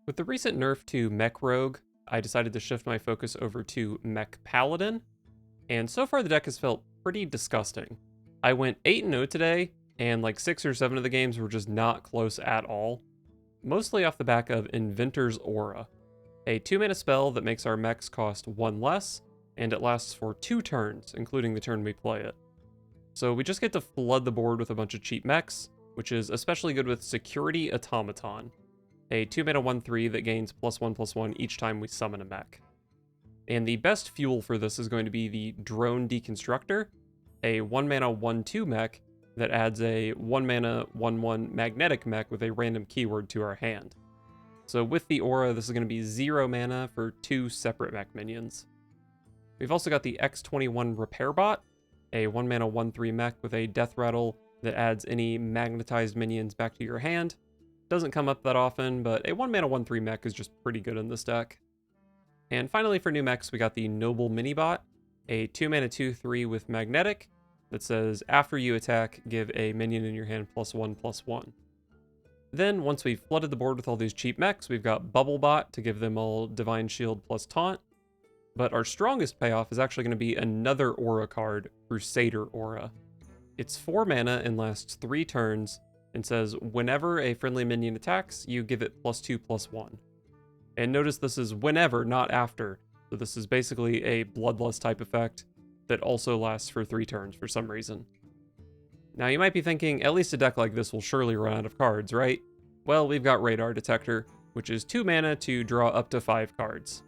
With the recent nerf to Mech Rogue, I decided to shift my focus over to Mech Paladin, and so far the deck has felt pretty disgusting. I went 8-0 today, and like 6 or 7 of the games were just not close at all, mostly off the back of Inventor's Aura, a 2-mana spell that makes our mechs cost 1 less, and it lasts for 2 turns, including the turn we play it. So we just get to flood the board with a bunch of cheap mechs, which is especially good with Security Automaton, a 2-mana 1/3 that gains +1/+1 each time we summon a mech. And the best fuel for this is going to be the Drone Deconstructor, a 1-mana 1/2 mech that adds a 1-mana 1/1 magnetic mech with a random keyword to our hand. So with the aura, this is going to be 0 mana for 2 separate mech minions. We've also got the X21 Repair Bot, a 1-mana 1/3 mech with a Death Rattle that adds any magnetized minions back to your hand. Doesn't come up that often, but a 1-mana 1/3 mech is just pretty good in this deck. And finally for new mechs, we got the Noble Minibot, a 2-mana 2/3 with Magnetic that says after you attack, give a minion in your hand +1/+1. Then once we've flooded the board with all these cheap mechs, we've got Bubblebot to give them all Divine Shield plus Taunt. But our strongest payoff is actually going to be another aura card, Crusader Aura. It's 4 mana and lasts 3 turns, and says whenever a friendly minion attacks, you give it +2/+1. And notice this is whenever, not after. So this is basically a Bloodlust type effect that also lasts for 3 turns for some reason. Now you might be thinking, at least a deck like this will surely run out of cards, right? Well, we've got Radar Detector, which is 2 mana to draw up to 5 cards.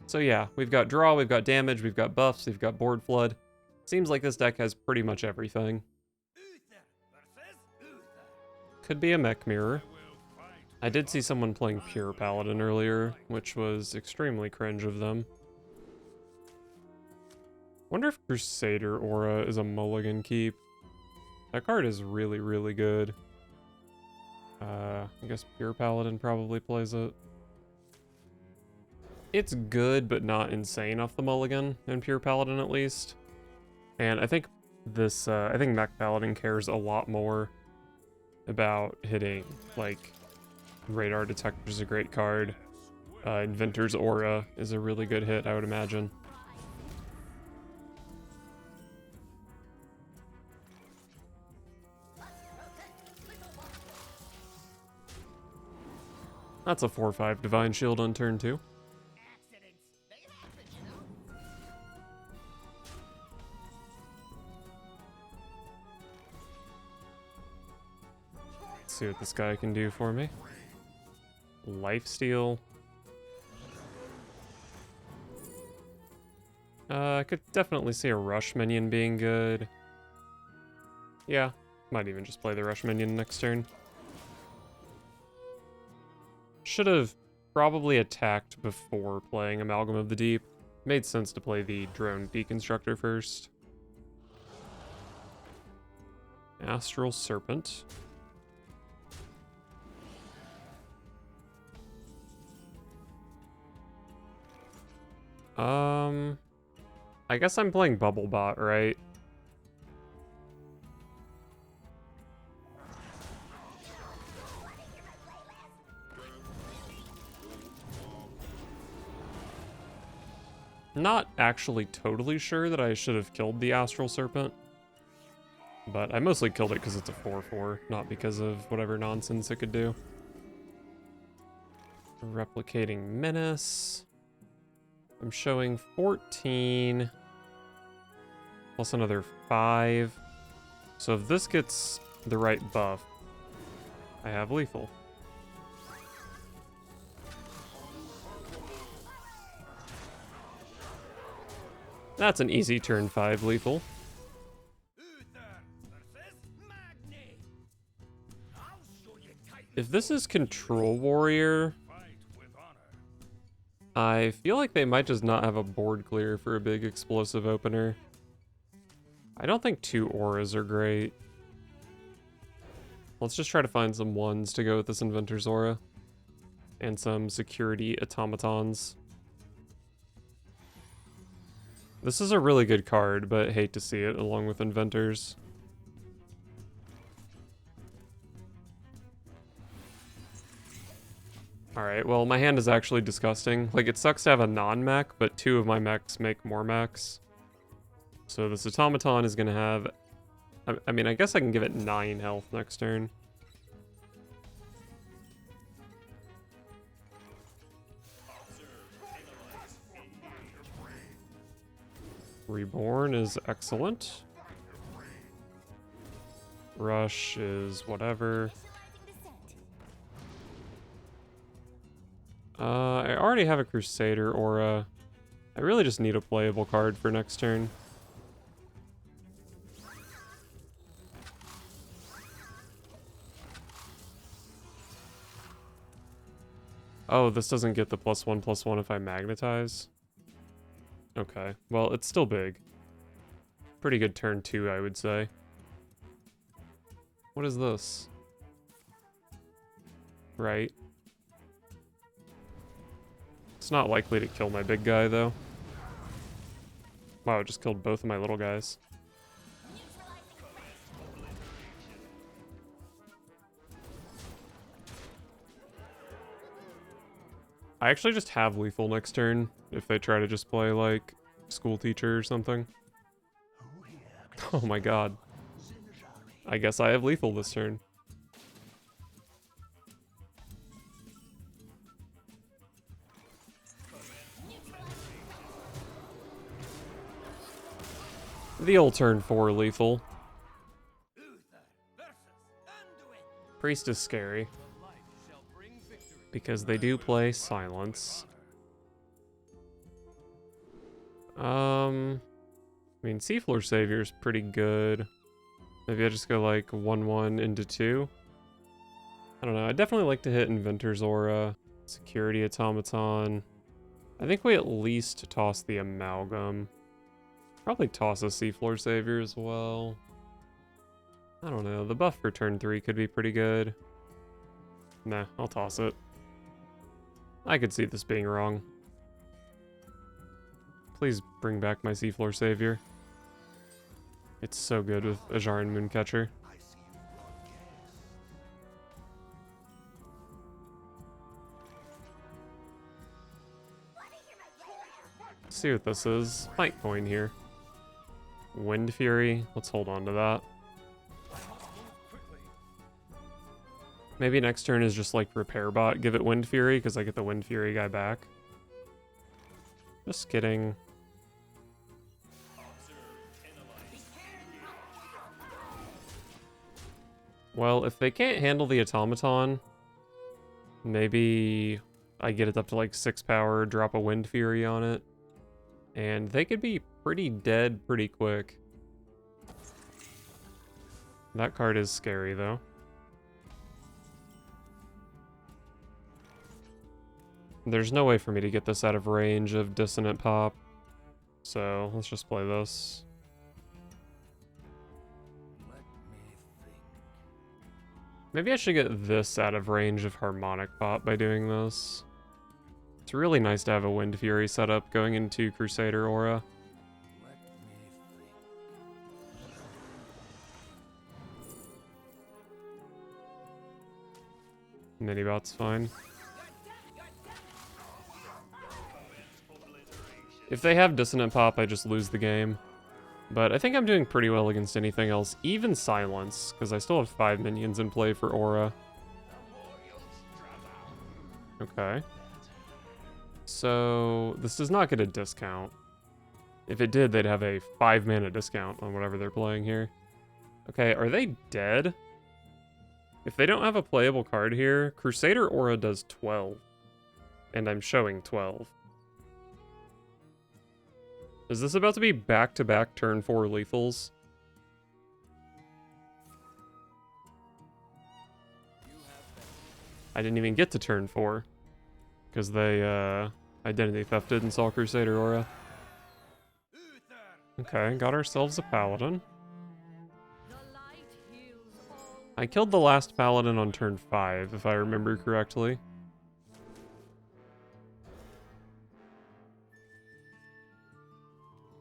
So yeah, we've got draw, we've got damage, we've got buffs, we've got board flood. Seems like this deck has pretty much everything. Could be a mech mirror. I did see someone playing pure Paladin earlier, which was extremely cringe of them. Wonder if Crusader Aura is a mulligan keep. That card is really, really good. I guess pure Paladin probably plays it. It's good, but not insane off the mulligan, in pure Paladin at least. And I think this, I think Mech Paladin cares a lot more about hitting, like, Radar Detector is a great card. Inventor's Aura is a really good hit, I would imagine. That's a 4/5 Divine Shield on turn 2. Let's see what this guy can do for me. Lifesteal. I could definitely see a Rush minion being good. Yeah, might even just play the Rush minion next turn. Should have probably attacked before playing Amalgam of the Deep. Made sense to play the Drone Deconstructor first. Astral Serpent. I guess I'm playing Bubblebot, right? Not actually totally sure that I should have killed the Astral Serpent, but I mostly killed it because it's a 4/4, not because of whatever nonsense it could do. Replicating Menace. I'm showing 14, plus another 5. So if this gets the right buff, I have lethal. That's an easy turn 5 lethal. If this is Control Warrior, I feel like they might just not have a board clear for a big explosive opener. I don't think 2 auras are great. Let's just try to find some 1s to go with this Inventor's Aura. And some Security Automatons. This is a really good card, but hate to see it along with Inventors. Alright. Alright, well, my hand is actually disgusting. Like, it sucks to have a non-mech, but 2 of my mechs make more mechs. So this automaton is gonna have... I mean, I guess I can give it 9 health next turn. Reborn is excellent. Rush is whatever. I already have a Crusader aura. I really just need a playable card for next turn. Oh, this doesn't get the +1/+1 if I magnetize. Okay, well, it's still big. Pretty good turn 2, I would say. What is this? Right. It's not likely to kill my big guy, though. Wow, it just killed both of my little guys. I actually just have lethal next turn, if they try to just play, like, school teacher or something. Oh my god. I guess I have lethal this turn. The old turn 4 lethal. Priest is scary. Because they do play silence. I mean, Seafloor Savior is pretty good. Maybe I just go like 1/1 into 2. I don't know. I definitely like to hit Inventor's Aura, Security Automaton. I think we at least toss the Amalgam. Probably toss a Seafloor Savior as well. I don't know. The buff for turn 3 could be pretty good. Nah, I'll toss it. I could see this being wrong. Please bring back my Seafloor Savior. It's so good with Ajaran Mooncatcher. Let's see what this is. Fight coin here. Wind Fury. Let's hold on to that. Maybe next turn is just like Repair Bot. Give it Wind Fury because I get the Wind Fury guy back. Just kidding. Well, if they can't handle the automaton, maybe I get it up to like 6 power, drop a Wind Fury on it, and they could be pretty dead pretty quick. That card is scary though. There's no way for me to get this out of range of Dissonant Pop, so let's just play this. Maybe I should get this out of range of Harmonic Pop by doing this. It's really nice to have a Wind Fury setup going into Crusader Aura. Minibot's fine. If they have Dissonant Pop, I just lose the game. But I think I'm doing pretty well against anything else, even Silence, because I still have 5 minions in play for Aura. Okay. So, this does not get a discount. If it did, they'd have a 5 mana discount on whatever they're playing here. Okay, are they dead? If they don't have a playable card here, Crusader Aura does 12. And I'm showing 12. Is this about to be back-to-back turn 4 lethals? I didn't even get to turn 4. Because they, identity thefted and saw Crusader Aura. Okay, got ourselves a Paladin. I killed the last Paladin on turn 5, if I remember correctly.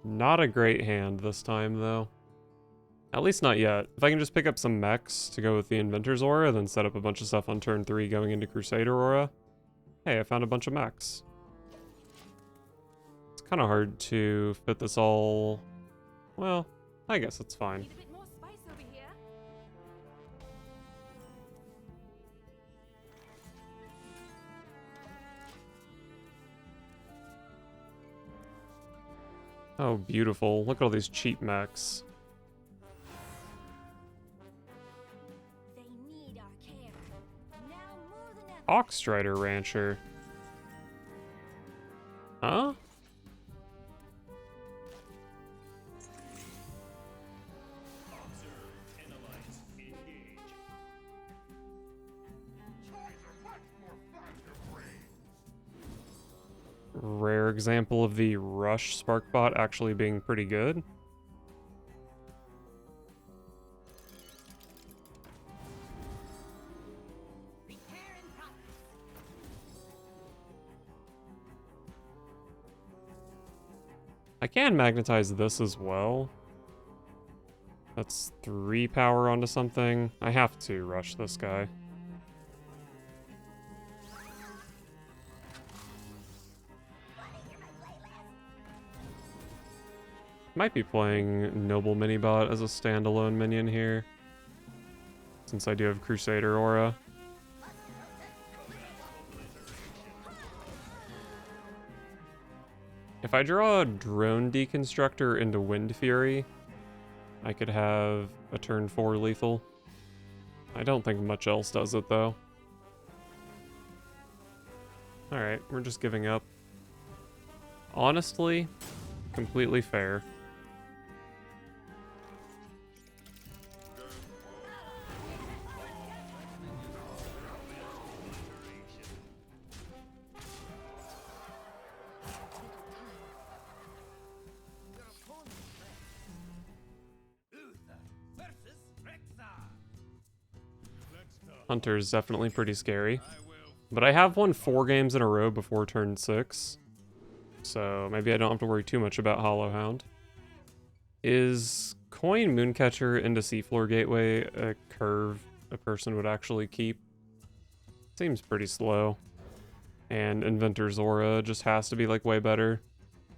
Not a great hand this time, though. At least not yet. If I can just pick up some mechs to go with the Inventor's Aura, then set up a bunch of stuff on turn 3 going into Crusader Aura, Hey, I found a bunch of mechs. It's kind of hard to fit this all... Well, I guess it's fine. Need a bit more spice over here. Oh, beautiful. Look at all these cheap mechs. They need our care. Now more than ever. Oxstrider Rancher. Huh? Rare example of the Rush Spark bot actually being pretty good. Repair in progress. I can magnetize this as well. That's 3 power onto something. I have to rush this guy. Might be playing Noble Minibot as a standalone minion here, since I do have Crusader Aura. If I draw a Drone Deconstructor into Wind Fury, I could have a turn 4 lethal. I don't think much else does it, though. Alright, we're just giving up. Honestly, completely fair. Hunter is definitely pretty scary. But I have won 4 games in a row before turn 6. So maybe I don't have to worry too much about Hollow Hound. Is Coin Mooncatcher into Seafloor Gateway a curve a person would actually keep? Seems pretty slow. And Inventor's Aura just has to be like way better.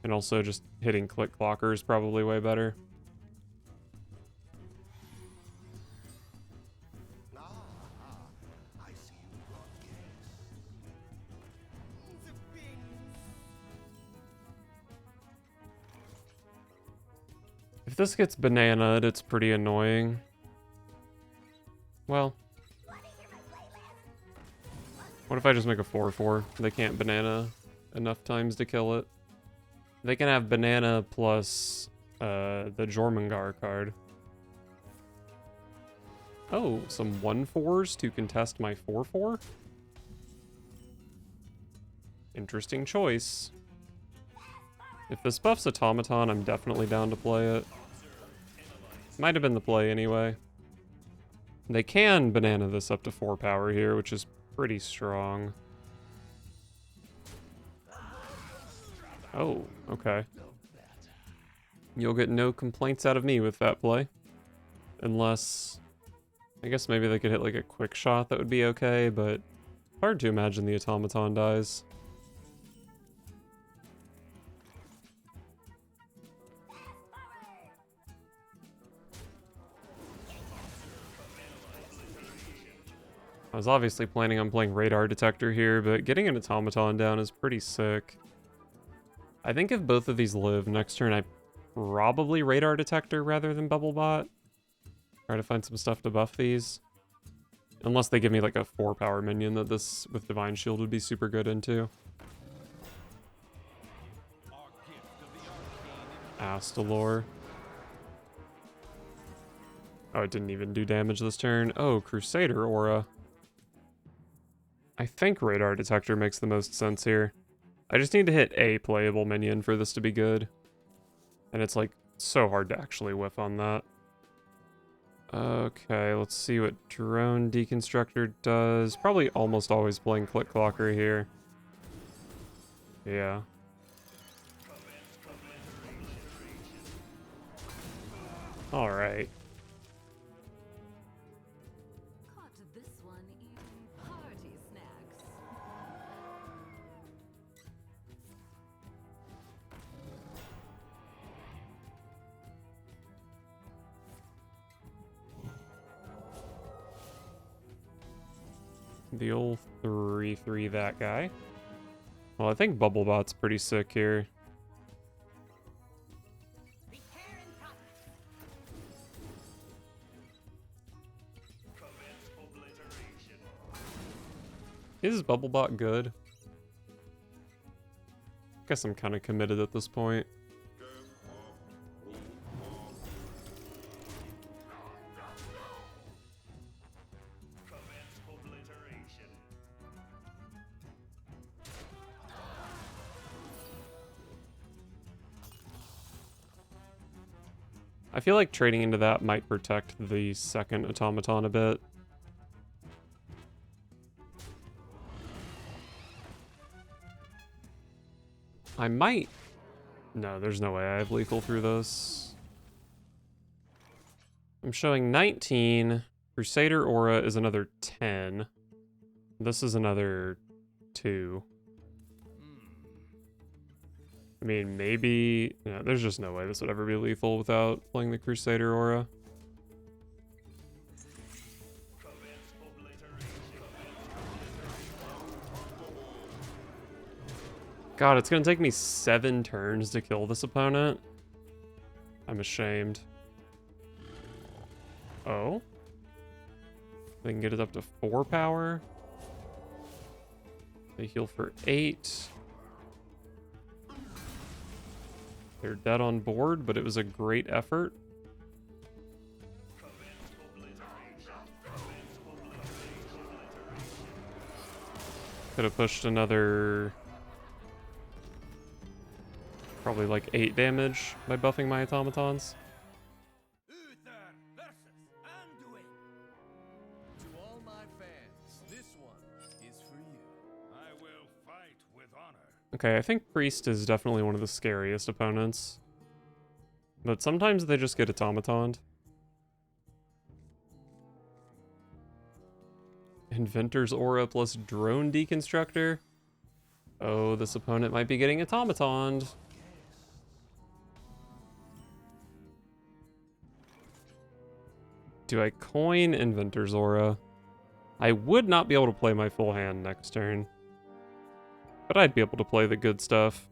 And also just hitting Click Clocker is probably way better. If this gets bananaed, it's pretty annoying. Well, what if I just make a 4/4? They can't banana enough times to kill it. They can have banana plus the Jormungandr card. Oh, some 1/4s to contest my 4/4? Interesting choice. If this buffs Automaton, I'm definitely down to play it. Might have been the play anyway. They can banana this up to 4 power here, which is pretty strong. Oh, okay. You'll get no complaints out of me with that play. Unless... I guess maybe they could hit like a quick shot, that would be okay, but hard to imagine the Automaton dies. I was obviously planning on playing Radar Detector here, but getting an Automaton down is pretty sick. I think if both of these live, next turn I probably Radar Detector rather than Bubblebot. Try to find some stuff to buff these. Unless they give me like a 4 power minion that this with Divine Shield would be super good into. Astalor. Oh, it didn't even do damage this turn. Oh, Crusader Aura. I think Radar Detector makes the most sense here. I just need to hit a playable minion for this to be good. And it's like so hard to actually whiff on that. Okay, let's see what Drone Deconstructor does. Probably almost always playing Click Clocker here. Yeah. Alright. Caught this one in party snacks. The old 3/3 that guy. Well, I think Bubblebot's pretty sick here. Is Bubblebot good? Guess I'm kind of committed at this point. I feel like trading into that might protect the second automaton a bit. I might... No, there's no way I have lethal through this. I'm showing 19. Crusader Aura is another 10. This is another 2. I mean, maybe... Yeah, there's just no way this would ever be lethal without playing the Crusader Aura. God, it's gonna take me 7 turns to kill this opponent. I'm ashamed. Oh? They can get it up to 4 power. They heal for 8. They're dead on board, but it was a great effort. Could have pushed another... probably like 8 damage by buffing my automatons. To all my fans, this one is for you. I will fight with honor. Okay, I think Priest is definitely one of the scariest opponents. But sometimes they just get automatoned. Inventor's Aura plus Drone Deconstructor. Oh, this opponent might be getting automatoned. Do I coin Inventor's Aura? I would not be able to play my full hand next turn. But I'd be able to play the good stuff.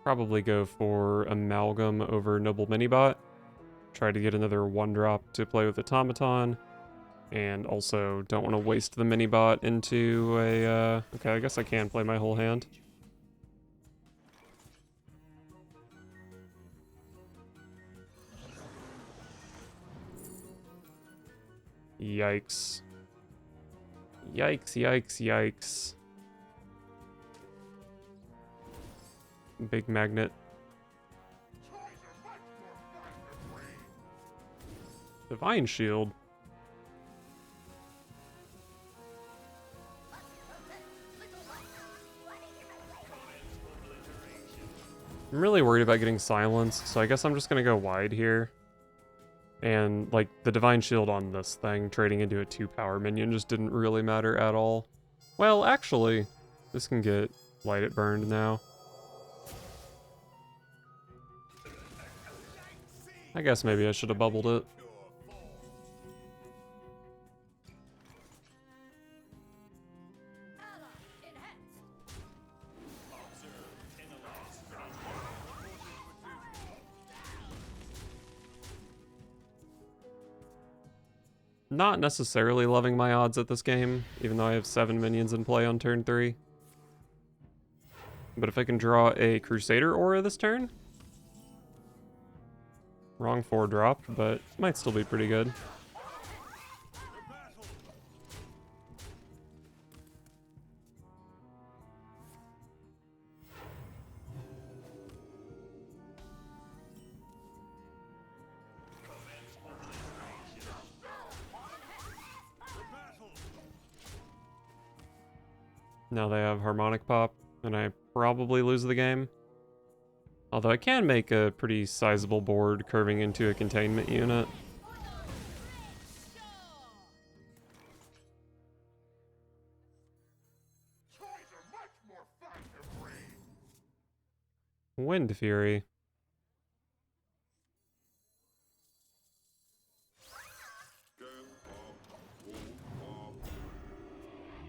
Probably go for Amalgam over Noble Minibot. Try to get another 1-drop to play with Automaton. And also don't want to waste the Minibot into a... Okay, I guess I can play my whole hand. Yikes. Yikes, yikes, yikes. Big magnet. Divine Shield. I'm really worried about getting silenced, so I guess I'm just gonna go wide here. And, like, the Divine Shield on this thing, trading into a 2-power minion just didn't really matter at all. Well, actually, this can get Light It Burned now. I guess maybe I should have bubbled it. Not necessarily loving my odds at this game, even though I have 7 minions in play on turn 3. But if I can draw a Crusader Aura this turn... Wrong 4-drop, but might still be pretty good. Now they have Harmonic Pop, and I probably lose the game. Although I can make a pretty sizable board curving into a containment unit. Wind Fury.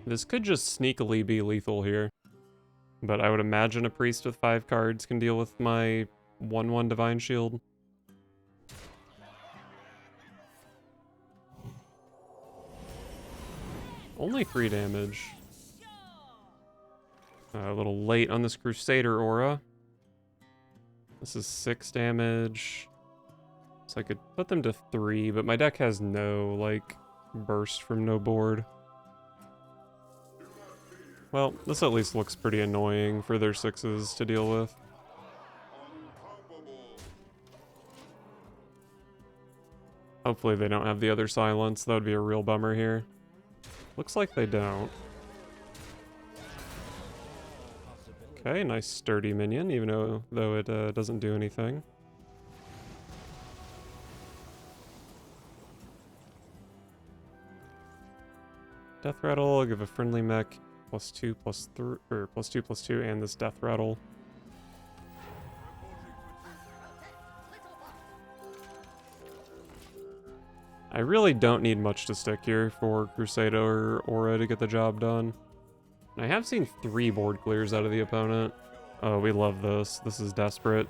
This could just sneakily be lethal here. But I would imagine a priest with 5 cards can deal with my 1/1 Divine Shield. Only 3 damage. A little late on this Crusader aura. This is 6 damage. So I could put them to 3, but my deck has no, like, burst from no board. Well, this at least looks pretty annoying for their 6s to deal with. Hopefully they don't have the other silence. That would be a real bummer here. Looks like they don't. Okay, nice sturdy minion, even though it doesn't do anything. Death Rattle, I'll give a friendly mech +2/+3, or +2/+2, and this Death Rattle. I really don't need much to stick here for Crusader Aura to get the job done. I have seen 3 board clears out of the opponent. Oh, we love this. This is desperate.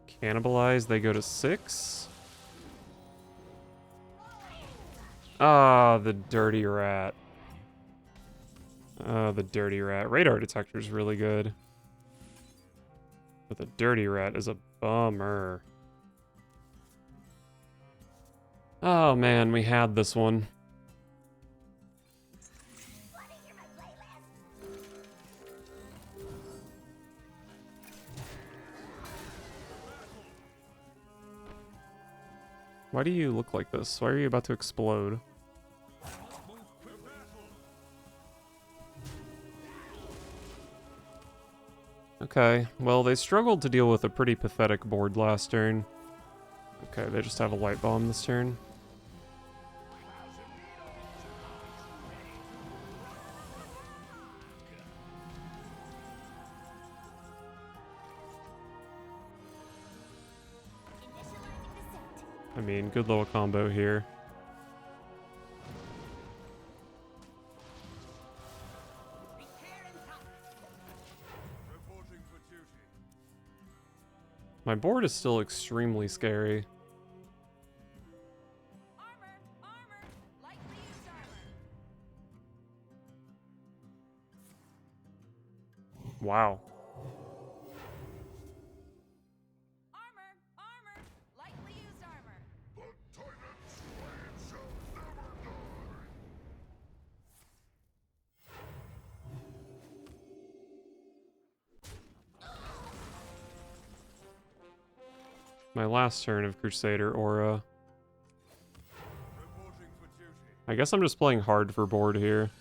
Cannibalize, they go to 6. Ah, the dirty rat. Oh, the dirty rat. Radar detector is really good. But the dirty rat is a bummer. Oh man, we had this one. Why do you look like this? Why are you about to explode? Okay, well, they struggled to deal with a pretty pathetic board last turn. Okay, they just have a light bomb this turn. I mean, good little combo here. My board is still extremely scary. Wow. My last turn of Crusader Aura. I guess I'm just playing hard for board here.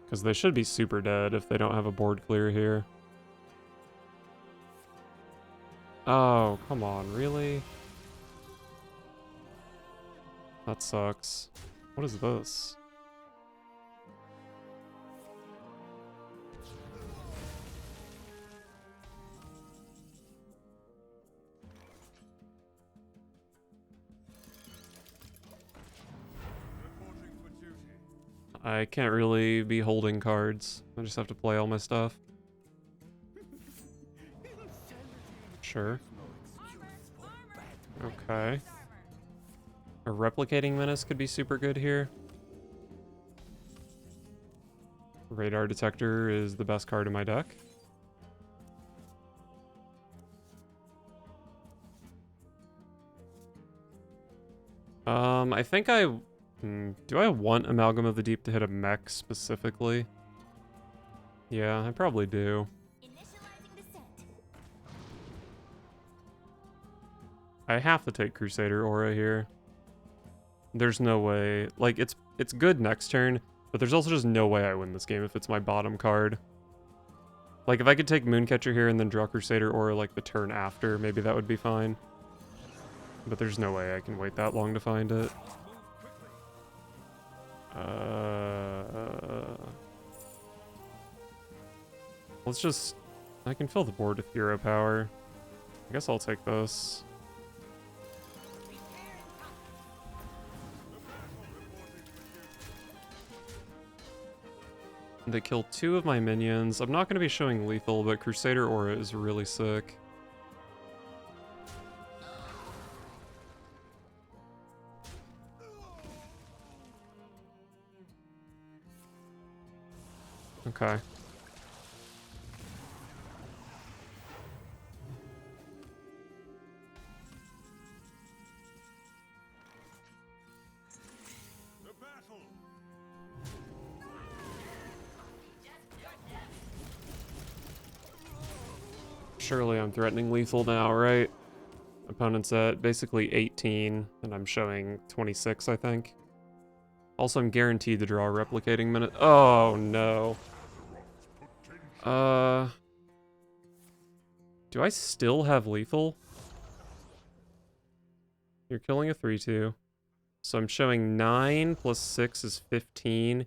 Because they should be super dead if they don't have a board clear here. Oh, come on, really? That sucks. What is this? I can't really be holding cards. I just have to play all my stuff. Sure. Okay. A replicating menace could be super good here. Radar detector is the best card in my deck. I think do I want Amalgam of the Deep to hit a mech specifically? Yeah, I probably do. I have to take Crusader Aura here. There's no way. Like, it's good next turn, but there's also just no way I win this game if it's my bottom card. Like, if I could take Mooncatcher here and then draw Crusader Aura, like, the turn after, maybe that would be fine. But there's no way I can wait that long to find it. Let's just I can fill the board with hero power. I guess I'll take this. They kill 2 of my minions. I'm not going to be showing lethal, but Crusader Aura is really sick. Okay. The battle. Surely I'm threatening lethal now, right? Opponent's at basically 18, and I'm showing 26, I think. Also, I'm guaranteed to draw a replicating minute. Oh, no. Do I still have lethal? You're killing a 3/2. So I'm showing 9 plus 6 is 15.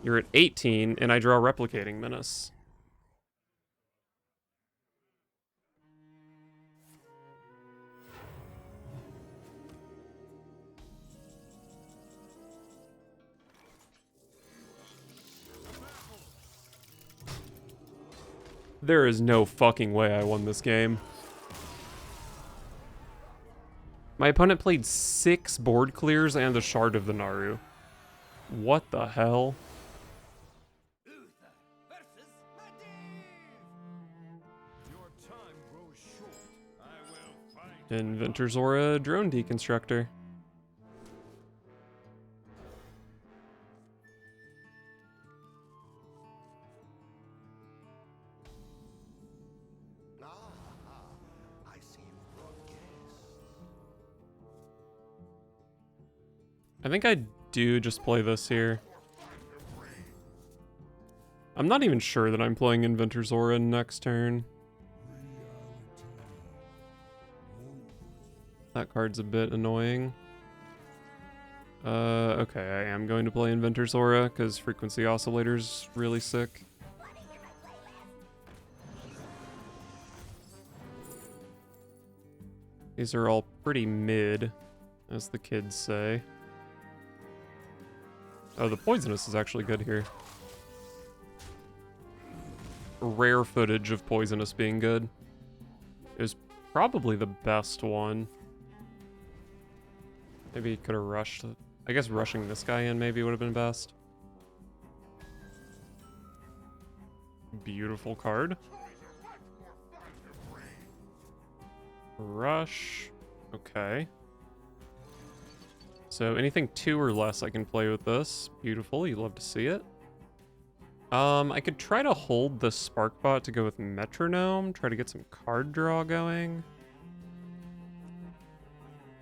You're at 18, and I draw replicating menace. There is no fucking way I won this game. My opponent played 6 board clears and a Shard of the Naru. What the hell? Your time grows short. I will fight. Inventor's Aura, Drone Deconstructor. I see you brought guests. I think I do just play this here. I'm not even sure that I'm playing Inventor's Aura next turn. That card's a bit annoying. Okay, I am going to play Inventor's Aura because Frequency Oscillator's really sick. These are all pretty mid, as the kids say. Oh, the Poisonous is actually good here. Rare footage of Poisonous being good. It was probably the best one. Maybe he could have rushed. I guess rushing this guy in maybe would have been best. Beautiful card. Rush. Okay. So anything 2 or less I can play with this. Beautiful, you love to see it. I could try to hold the Sparkbot to go with Metronome, try to get some card draw going.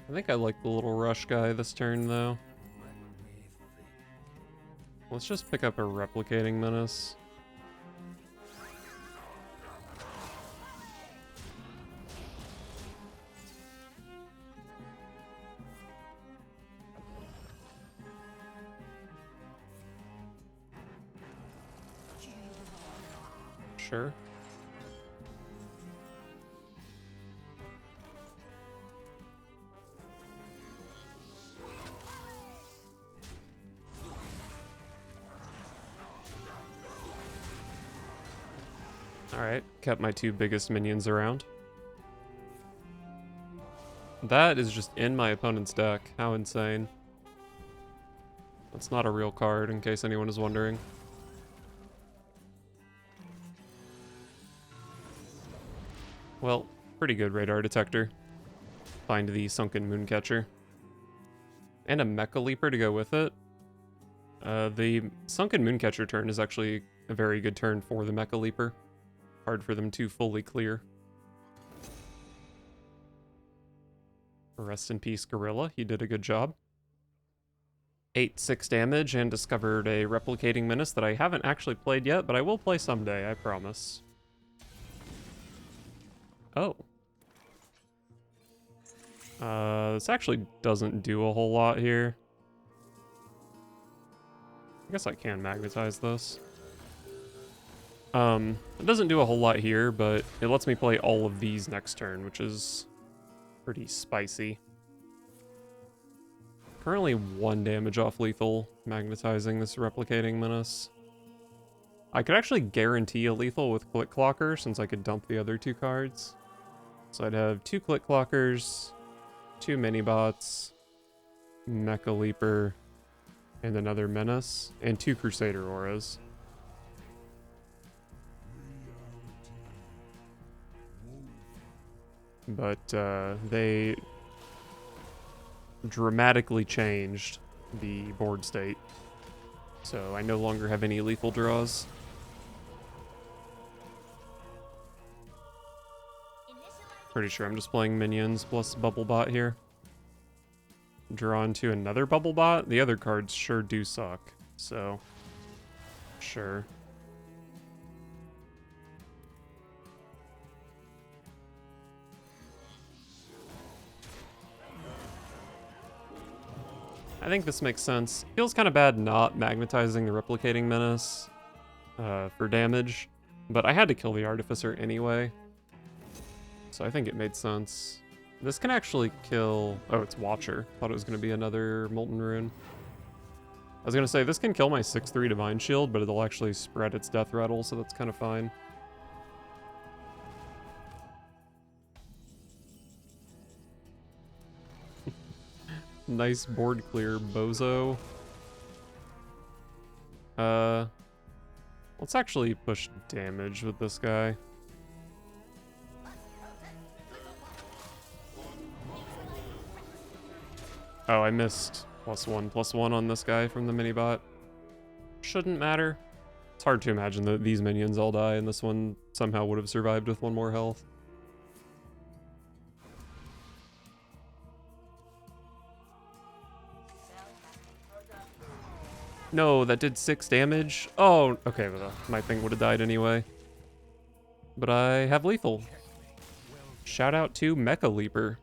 I think I like the little rush guy this turn though. Let's just pick up a Replicating Menace. Sure. Alright, kept my 2 biggest minions around. That is just in my opponent's deck. How insane. That's not a real card, in case anyone is wondering. Well, pretty good radar detector. Find the Sunken Mooncatcher. And a Mecha-Leaper to go with it. The Sunken Mooncatcher turn is actually a very good turn for the Mecha-Leaper. Hard for them to fully clear. Rest in peace, Gorilla. He did a good job. 8/6 damage and discovered a Replicating Menace that I haven't actually played yet, but I will play someday, I promise. Oh. This actually doesn't do a whole lot here. I guess I can magnetize this. It doesn't do a whole lot here, but it lets me play all of these next turn, which is pretty spicy. Currently 1 damage off lethal, magnetizing this replicating menace. I could actually guarantee a lethal with Click Clocker since I could dump the other 2 cards. So I'd have 2 Click Clockers, 2 mini-bots, Mecha-Leaper, and another menace, and 2 Crusader auras. But they dramatically changed the board state. So I no longer have any lethal draws. Pretty sure I'm just playing minions plus Bubble Bot here. Drawn to another Bubble Bot. The other cards sure do suck. So, sure. I think this makes sense. Feels kind of bad not magnetizing the replicating menace for damage, but I had to kill the artificer anyway. So I think it made sense. This can actually kill... Oh, it's Watcher. Thought it was going to be another Molten Rune. I was going to say, this can kill my 6/3 Divine Shield, but it'll actually spread its Death Rattle, so that's kind of fine. Nice board clear, bozo. Let's actually push damage with this guy. Oh, I missed +1/+1 on this guy from the mini-bot. Shouldn't matter. It's hard to imagine that these minions all die and this one somehow would have survived with 1 more health. No, that did 6 damage. Oh, okay, well, my thing would have died anyway. But I have lethal. Shout out to Mecha-Leaper.